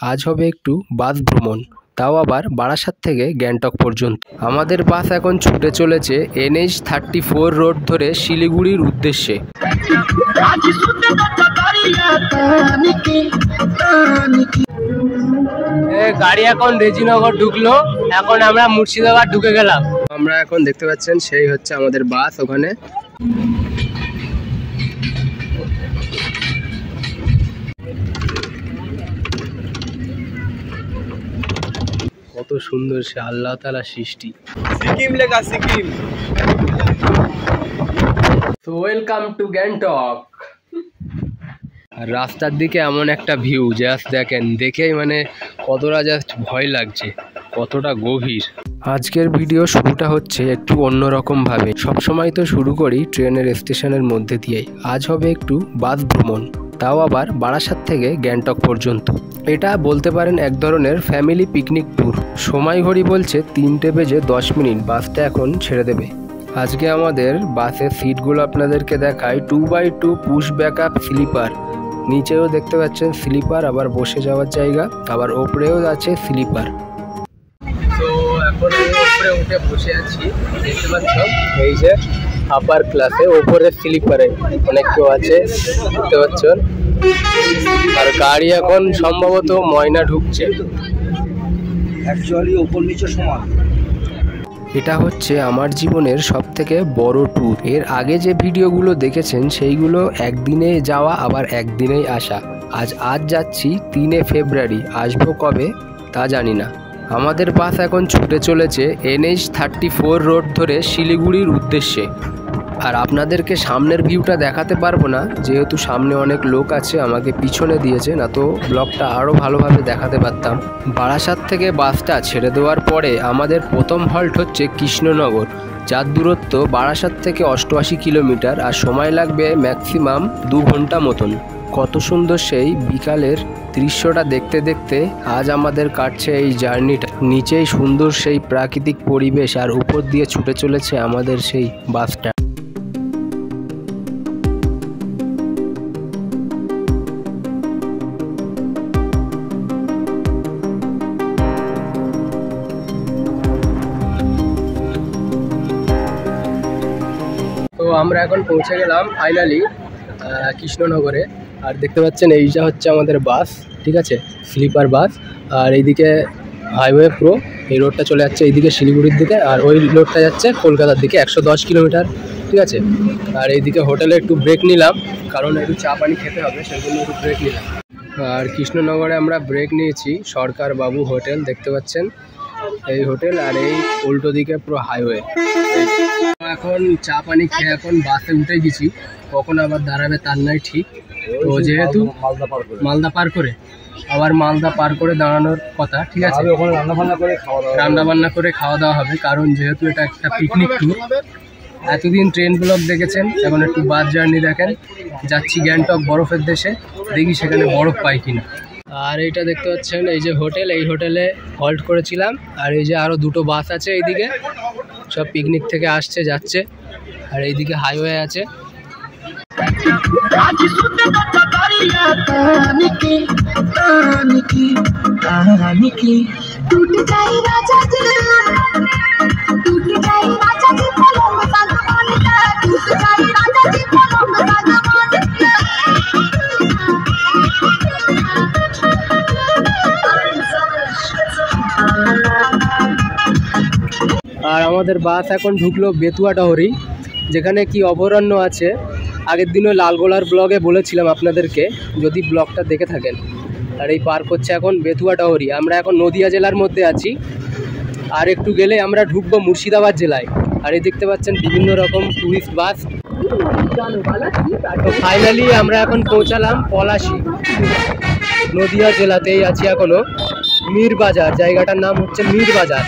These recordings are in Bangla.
আজ হবে একটু বাস ভ্রমণ, তাও আবার বারাসাত থেকে গ্যাংটক পর্যন্ত। আমাদের বাস এখন ছুটে চলেছে NH-34 রোড ধরে শিলিগুড়ির উদ্দেশ্যে। গাড়ি এখন রেজিনগর ঢুকলো, এখন আমরা মুর্শিদাবাদ ঢুকে গেলাম। আমরা এখন দেখতে পাচ্ছেন সেই হচ্ছে আমাদের বাস। ওখানে কত সুন্দর সে আল্লাহ তাআলা সৃষ্টি। সিকিম লেখা সিকিম। তো ওয়েলকাম টু গ্যাংটক। আর রাস্তার দিকে এমন একটা ভিউ জাস্ট দেখেন, দেখেই মানে কতটা জাস্ট ভয় লাগছে, কতটা গভীর। আজকের ভিডিও শুরুটা হচ্ছে একটু অন্যরকম ভাবে। সবসময় তো শুরু করি ট্রেনের স্টেশনের মধ্যে দিয়েই। আজ হবে একটু বাস ভ্রমণ, তাও আবার বারাসাত থেকে গ্যাংটক পর্যন্ত। এটা বলতে পারেন এক ধরনের ফ্যামিলি পিকনিক ট্যুর। সময় ঘড়ি বলছে 3:10 বাসটা এখন ছেড়ে দেবে। আজকে আমাদের বাসের সিটগুলো আপনাদেরকে দেখায় 2x2 পুশ ব্যাকআপ স্লিপার। নিচেও দেখতে পাচ্ছেন স্লিপার, আবার বসে যাওয়ার জায়গা, আবার ওপরেও আছে স্লিপার। তো এখন আমি ওপরে উঠে বসে আছি, দেখতে পাচ্ছেন এই যে আপার ক্লাসে, ওপরে স্লিপারে অনেক কেউ আছে দেখতে পাচ্ছেন। আর গাড়ি এখন সম্ভবত ময়না ঢুকছে। অ্যাকচুয়ালি উপর নিচে সমান। এটা হচ্ছে আমার জীবনের সবথেকে বড় ট্যুর। এর আগে যে ভিডিওগুলো দেখেছেন সেইগুলো একদিনে যাওয়া আবার একদিনেই আসা। আজ যাচ্ছি 3 ফেব্রুয়ারি, আসবো কবে তা জানি না। আমাদের বাস এখন ছুটে চলেছে NH-34 রোড ধরে শিলিগুড়ির উদ্দেশ্যে। আর আপনাদেরকে সামনের ভিউটা দেখাতে পারবো না, যেহেতু সামনে অনেক লোক আছে, আমাকে পিছনে দিয়েছে, না তো ব্লগটা আরও ভালোভাবে দেখাতে পারতাম। বারাসাত থেকে বাসটা ছেড়ে দেওয়ার পরে আমাদের প্রথম হল্ট হচ্ছে কৃষ্ণনগর, যার দূরত্ব বারাসাত থেকে 88 কিলোমিটার, আর সময় লাগবে ম্যাক্সিমাম 2 ঘন্টা মতন। কত সুন্দর সেই বিকালের দৃশ্যটা দেখতে দেখতে আজ আমাদের কাটছে এই জার্নিটা। নিচেই সুন্দর সেই প্রাকৃতিক পরিবেশ, আর উপর দিয়ে ছুটে চলেছে আমাদের সেই বাসটা। তো আমরা এখন পৌঁছে গেলাম ফাইনালি কৃষ্ণনগরে। আর দেখতে পাচ্ছেন এইটা হচ্ছে আমাদের বাস, ঠিক আছে, স্লিপার বাস। আর এইদিকে হাইওয়ে প্রো, এই রোডটা চলে যাচ্ছে এইদিকে শিলিগুড়ির দিকে, আর ওই রোডটা যাচ্ছে কলকাতার দিকে 110 কিলোমিটার, ঠিক আছে। আর এইদিকে হোটেলে একটু ব্রেক নিলাম, কারণ একটু চা পানি খেতে হবে, সেই জন্য একটু ব্রেক নিলাম। আর কৃষ্ণনগরে আমরা ব্রেক নিয়েছি সরকার বাবু হোটেল, দেখতে পাচ্ছেন এই হোটেল। আর এই উল্টো দিকে পুরো হাইওয়ে। এখন চা পানি খেয়ে এখন বাসে উঠে গেছি, কখন আবার দাঁড়াবে তার নাই ঠিক। তো যেহেতু মালদা পার করে আবার মালদা পার করে দাঁড়ানোর কথা, ঠিক আছে, রান্না বান্না করে খাওয়া দাওয়া হবে, কারণ যেহেতু এটা একটা পিকনিক ট্যুর। এতদিন ট্রেন ব্লগ দেখেছেন, এখন একটু বাস জার্নি দেখেন। যাচ্ছি গ্যাংটক, বরফের দেশে, দেখি সেখানে বরফ পাই কিনা। আর এইটা দেখতে পাচ্ছেন এই যে হোটেল, এই হোটেলে হল্ট করেছিলাম। আর এই যে আরও 2টো বাস আছে এইদিকে, সব পিকনিক থেকে আসছে যাচ্ছে। আর এইদিকে হাইওয়ে আছে। আর আমাদের বাস এখন ঢুকলো বেতুয়া ডহরি, যেখানে কি অভয়ারণ্য আছে। আগের দিনও লালগোলার ব্লগে বলেছিলাম আপনাদেরকে, যদি ব্লগটা দেখে থাকেন। আর এই পার্ক হচ্ছে এখন বেতুয়া ডহরি। আমরা এখন নদিয়া জেলার মধ্যে আছি, আর একটু গেলে আমরা ঢুকবো মুর্শিদাবাদ জেলায়। আর এই দেখতে পাচ্ছেন বিভিন্ন রকম টুরিস্ট বাস। তো ফাইনালি আমরা এখন পৌঁছালাম পলাশী, নদিয়া জেলাতেই আছি এখনো। মীর বাজার, জায়গাটার নাম হচ্ছে মীর বাজার।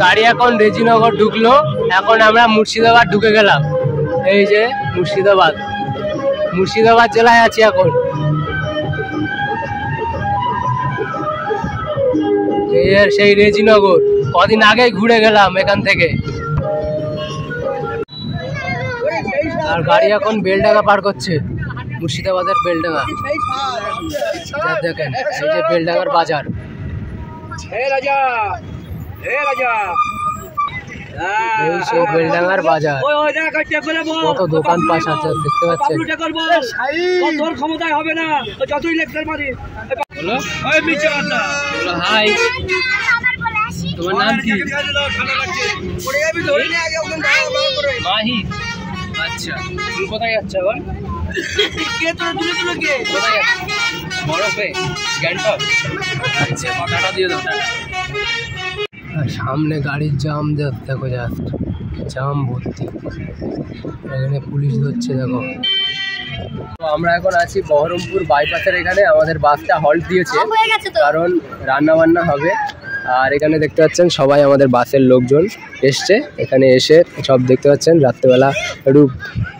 গাড়ি এখন রেজিনগর ঢুকলো, এখন আমরা মুর্শিদাবাদ ঢুকে গেলাম। এই যে মুর্শিদাবাদ জেলায় আছি এখন। সেই রেজিনগর কদিন আগেই ঘুরে গেলাম এখান থেকে। আর গাড়ি এখন বেলডাঙ্গা পার করছে, মুর্শিদাবাদের বেলডাঙ্গা। দেখেন এই যে বেলডাঙ্গার বাজার। এই সেই বেলডাঙ্গার বাজার, কত দোকান পাশ আছে দেখতে পাচ্ছেন। হাই, তোমার নাম কি? মাহি। আচ্ছা, তুমি কোথায় যাচ্ছ এখন? কোথায় যাচ্ছ? বরফে, গ্যাংটক। আচ্ছা, টাটা দিয়ে দাও। আর সামনে গাড়ির জাম দেখো, জাস্ট জাম ভর্তি। এখানে পুলিশ ধরছে দেখো। তো আমরা এখন আছি বহরমপুর বাইপাসের এখানে। আমাদের বাসটা হল্ট দিয়েছে কারণ রান্না বান্না হবে। আর এখানে দেখতে পাচ্ছেন সবাই আমাদের বাসের লোকজন এসছে। এখানে এসে সব দেখতে পাচ্ছেন রাত্রেবেলা একটু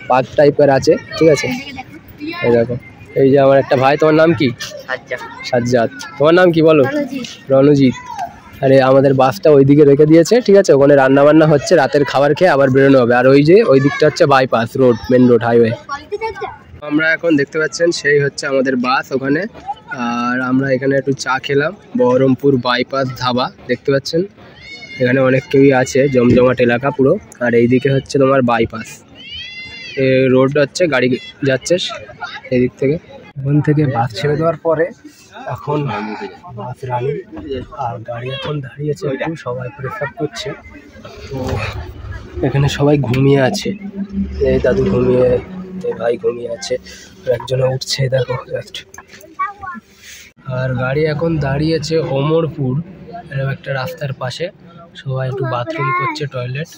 পার্ক টাইপের আছে, ঠিক আছে। এই দেখো, এই যে আমার একটা ভাই। তোমার নাম কি? সাজ্জাদ। তোমার নাম কি বলো? রণজিৎ। আরে আমাদের বাসটা ওইদিকে রেখে দিয়েছে, ঠিক আছে। ওখানে রান্না বান্না হচ্ছে, রাতের খাবার খেয়ে আবার বেরোনো হবে। আর ওই যে ওই দিকটা হচ্ছে bypass road, main road, highway. আমরা এখন দেখতে পাচ্ছেন সেই হচ্ছে আমাদের বাস ওখানে। আর আমরা এখানে একটু চা খেলাম, বহরমপুর বাইপাস ধাবা দেখতে পাচ্ছেন। এখানে অনেক কেউই আছে, জমজমাট এলাকা পুরো। আর এইদিকে হচ্ছে তোমার বাইপাস, এই রোড হচ্ছে, গাড়ি যাচ্ছে এদিক থেকে। ওখান থেকে বাস ছেড়ে দেওয়ার পরে এখন বাস রানিং। আর গাড়ি এখন দাঁড়িয়েছে, একটু সবাই প্রেসার করছে। তো এখানে সবাই ঘুমিয়ে আছে, এই দাদু ঘুমিয়ে, এই ভাই ঘুমিয়ে আছে, একজনে উঠছে দেখো জাস্ট। আর গাড়ি এখন দাঁড়িয়েছে অমরপুর এরকম একটা রাস্তার পাশে। সবাই একটু বাথরুম করছে, টয়লেট।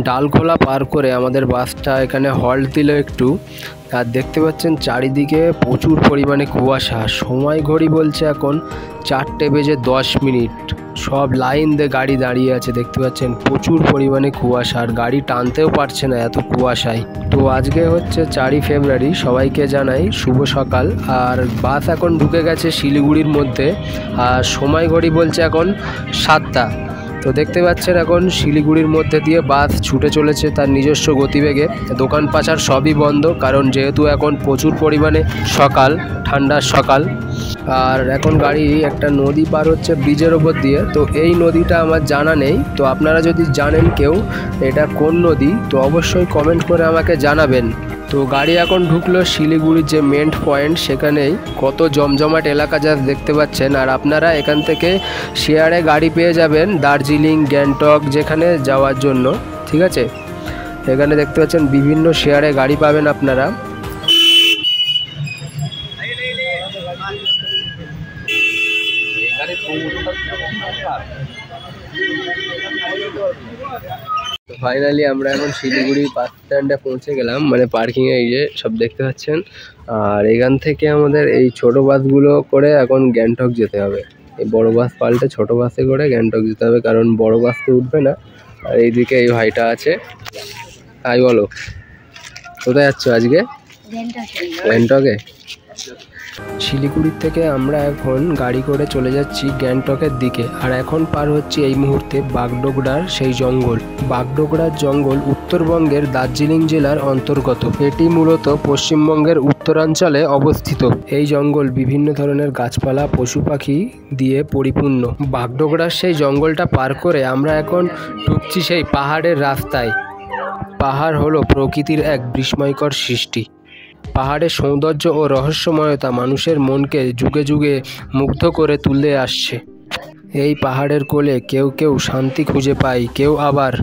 ডালখোলা পার করে আমাদের বাসটা এখানে হল্ট দিল একটু। আর দেখতে পাচ্ছেন চারিদিকে প্রচুর পরিমাণে কুয়াশা। সময় ঘড়ি বলছে এখন 4:10। সব লাইন দিয়ে গাড়ি দাঁড়িয়ে আছে, দেখতে পাচ্ছেন প্রচুর পরিমাণে কুয়াশা। আর গাড়ি টানতেও পারছে না এত কুয়াশায়। তো আজকে হচ্ছে 4ই ফেব্রুয়ারি, সবাইকে জানাই শুভ সকাল। আর বাস এখন ঢুকে গেছে শিলিগুড়ির মধ্যে। আর সময় ঘড়ি বলছে এখন 7টা। তো দেখতে পাচ্ছেন এখন শিলিগুড়ির মধ্যে দিয়ে বাস ছুটে চলেছে তার নিজস্ব গতিবেগে। দোকান পাচার সবই বন্ধ, কারণ যেহেতু এখন প্রচুর পরিমাণে সকাল, ঠান্ডার সকাল। আর এখন গাড়ি একটা নদী পার হচ্ছে ব্রিজের ওপর দিয়ে। তো এই নদীটা আমার জানা নেই, তো আপনারা যদি জানেন কেউ এটা কোন নদী, তো অবশ্যই কমেন্ট করে আমাকে জানাবেন। তো গাড়ি এখন ঢুকলো শিলিগুড়ির যে মেন পয়েন্ট, সেখানেই কত জমজমাট এলাকা যা দেখতে পাচ্ছেন। আর আপনারা এখান থেকে শেয়ারে গাড়ি পেয়ে যাবেন দার্জিলিং, গ্যাংটক যেখানে যাওয়ার জন্য, ঠিক আছে। এখানে দেখতে পাচ্ছেন বিভিন্ন শেয়ারে গাড়ি পাবেন আপনারা। ফাইনালি আমরা এখন শিলিগুড়ি বাস স্ট্যান্ডে পৌঁছে গেলাম, মানে পার্কিংয়ে। এই যে সব দেখতে পাচ্ছেন। আর এখান থেকে আমাদের এই ছোট বাসগুলো করে এখন গ্যাংটক যেতে হবে। এই বড় বাস পাল্টে ছোট বাসে করে গ্যাংটক যেতে হবে, কারণ বড় বাস তো উঠবে না। আর এইদিকে এই ভাইটা আছে। তাই বলো, কোথায় যাচ্ছ আজকে? গ্যাংটকে। শিলিগুড়ির থেকে আমরা এখন গাড়ি করে চলে যাচ্ছি গ্যাংটকের দিকে। আর এখন পার হচ্ছে এই মুহূর্তে বাগডোগরার সেই জঙ্গল। বাগডোগরার জঙ্গল উত্তরবঙ্গের দার্জিলিং জেলার অন্তর্গত। এটি মূলত পশ্চিমবঙ্গের উত্তরাঞ্চলে অবস্থিত। এই জঙ্গল বিভিন্ন ধরনের গাছপালা, পশু পাখি দিয়ে পরিপূর্ণ। বাগডোগরার সেই জঙ্গলটা পার করে আমরা এখন ঢুকছি সেই পাহাড়ের রাস্তায়। পাহাড় হলো প্রকৃতির এক বিস্ময়কর সৃষ্টি। পাহাড়ের সৌন্দর্য ও রহস্যময়তা মানুষের মনকে যুগে যুগে মুগ্ধ করে তুলে আসছে। এই পাহাড়ের কোলে কেউ কেউ শান্তি খুঁজে পায়, কেউ আবার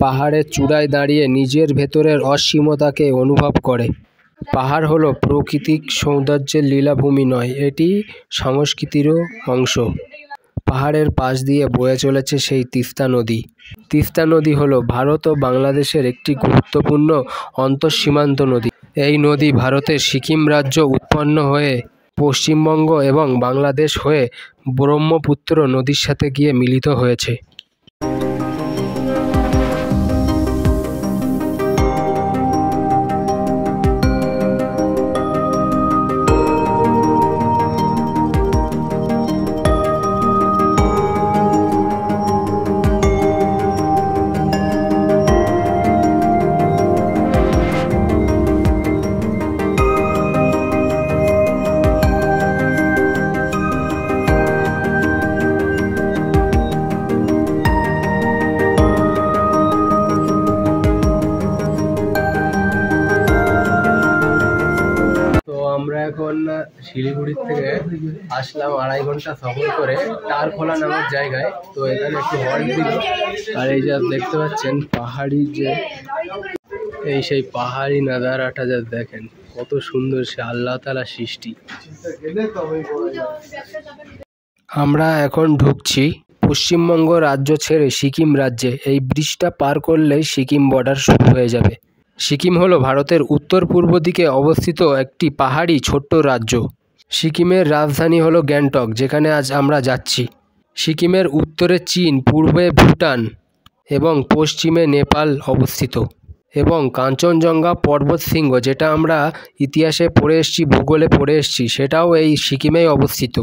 পাহাড়ের চূড়ায় দাঁড়িয়ে নিজের ভেতরের অসীমতাকে অনুভব করে। পাহাড় হলো প্রাকৃতিক সৌন্দর্যের লীলাভূমি নয়, এটি সংস্কৃতিরও অংশ। পাহাড়ের পাশ দিয়ে বয়ে চলেছে সেই তিস্তা নদী। তিস্তা নদী হলো ভারত ও বাংলাদেশের একটি গুরুত্বপূর্ণ আন্তঃসীমান্ত নদী। এই নদী ভারতের সিকিম রাজ্য উৎপন্ন হয়ে পশ্চিমবঙ্গ এবং বাংলাদেশ হয়ে ব্রহ্মপুত্র নদীর সাথে গিয়ে মিলিত হয়েছে। আমরা এখন শিলিগুড়ির থেকে আসলাম 2.5 ঘন্টা সফর করে টারখোলা নামক জায়গায়। তো এখানে একটু হল্ট দিল। আর এই যা দেখতে পাচ্ছেন পাহাড়ি যে এই সেই পাহাড়ি নাজারাটা যা দেখেন কত সুন্দর, সে আল্লাহ তাআলা সৃষ্টি। আমরা এখন ঢুকছি পশ্চিমবঙ্গ রাজ্য ছেড়ে সিকিম রাজ্যে। এই ব্রিজটা পার করলেই সিকিম বর্ডার শুরু হয়ে যাবে। সিকিম হলো ভারতের উত্তর পূর্ব দিকে অবস্থিত একটি পাহাড়ি ছোট্ট রাজ্য। সিকিমের রাজধানী হলো গ্যাংটক, যেখানে আজ আমরা যাচ্ছি। সিকিমের উত্তরে চীন, পূর্বে ভুটান এবং পশ্চিমে নেপাল অবস্থিত। এবং কাঞ্চনজঙ্ঘা পর্বতশৃঙ্গ, যেটা আমরা ইতিহাসে পড়ে এসেছি, ভূগোলে পড়ে এসেছি, সেটাও এই সিকিমেই অবস্থিত।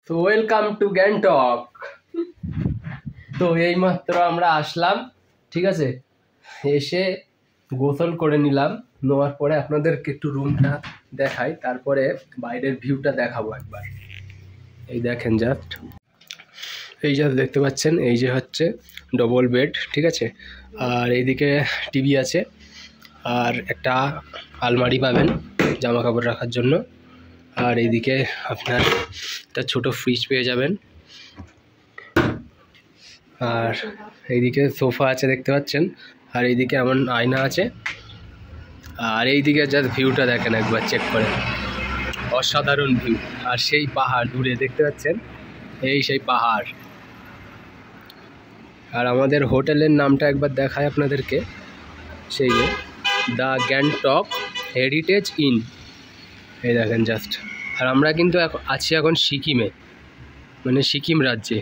তো ওয়েলকাম টু গ্যাংটক। তো এইমাত্র আমরা আসলাম, ঠিক আছে, এসে গোসল করে নিলাম। নেওয়ার পরে আপনাদেরকে একটু রুমটা দেখাই, তারপরে বাইরের ভিউটা দেখাবো একবার। এই দেখেন জাস্ট, এই জাস্ট দেখতে পাচ্ছেন, এই যে হচ্ছে ডবল বেড, ঠিক আছে। আর এইদিকে টিভি আছে, আর একটা আলমারি পাবেন জামা কাপড় রাখার জন্য। আর এইদিকে আপনার একটা ছোট ফ্রিজ পেয়ে যাবেন। আর এইদিকে সোফা আছে দেখতে পাচ্ছেন। আর এইদিকে এমন আয়না আছে। আর এইদিকে জাস্ট ভিউটা দেখেন একবার, চেক করে, অসাধারণ ভিউ। আর সেই পাহাড় দূরে দেখতে পাচ্ছেন, এই সেই পাহাড়। আর আমাদের হোটেলের নামটা একবার দেখায় আপনাদেরকে, সেই যে দ্য গ্যাংটক হেরিটেজ ইন। এই দেখেন জাস্ট। আর আমরা কিন্তু আছি এখন সিকিমে, মানে সিকিম রাজ্যে।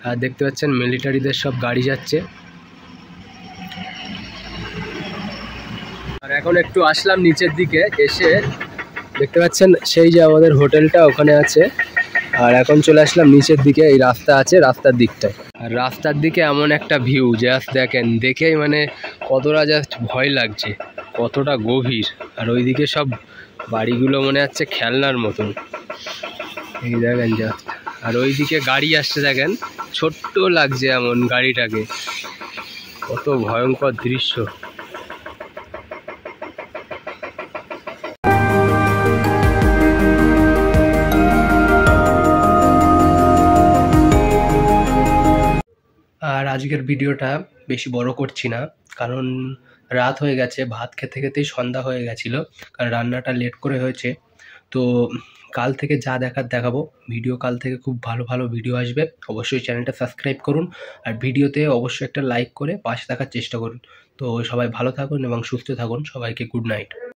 আর দেখতে পাচ্ছেন মিলিটারিদের সব গাড়ি যাচ্ছে। আর এখন একটু আসলাম নিচের দিকে, এসে দেখতে পাচ্ছেন সেই যে আমাদের হোটেলটা ওখানে আছে। আর এখন চলে আসলাম নিচের দিকে, এই রাস্তা আছে, রাস্তার দিকটায়। আর রাস্তার দিকে এমন একটা ভিউ জাস্ট দেখেন, দেখেই মানে কতটা জাস্ট ভয় লাগছে, কতটা গভীর। আর ওইদিকে সব বাড়িগুলো মনে হচ্ছে খেলনার মতন, এই দেখেন জাস্ট। আর ওইদিকে গাড়ি আসছে দেখেন, ছোট্ট লাগছে এমন গাড়িটাকে, কত ভয়ঙ্কর দৃশ্য। আর আজকের ভিডিওটা বেশি বড় করছি না, কারণ রাত হয়ে গেছে, ভাত খেতে খেতেই সন্ধ্যা হয়ে গেছিলো, কারণ রান্নাটা লেট করে হয়েছে। তো কাল থেকে যা দেখার দেখাবো ভিডিও, কাল থেকে খুব ভালো ভালো ভিডিও আসবে। অবশ্যই চ্যানেলটা সাবস্ক্রাইব করুন, আর ভিডিওতে অবশ্যই একটা লাইক করে পাশে থাকার চেষ্টা করুন। তো সবাই ভালো থাকুন এবং সুস্থ থাকুন, সবাইকে গুড নাইট।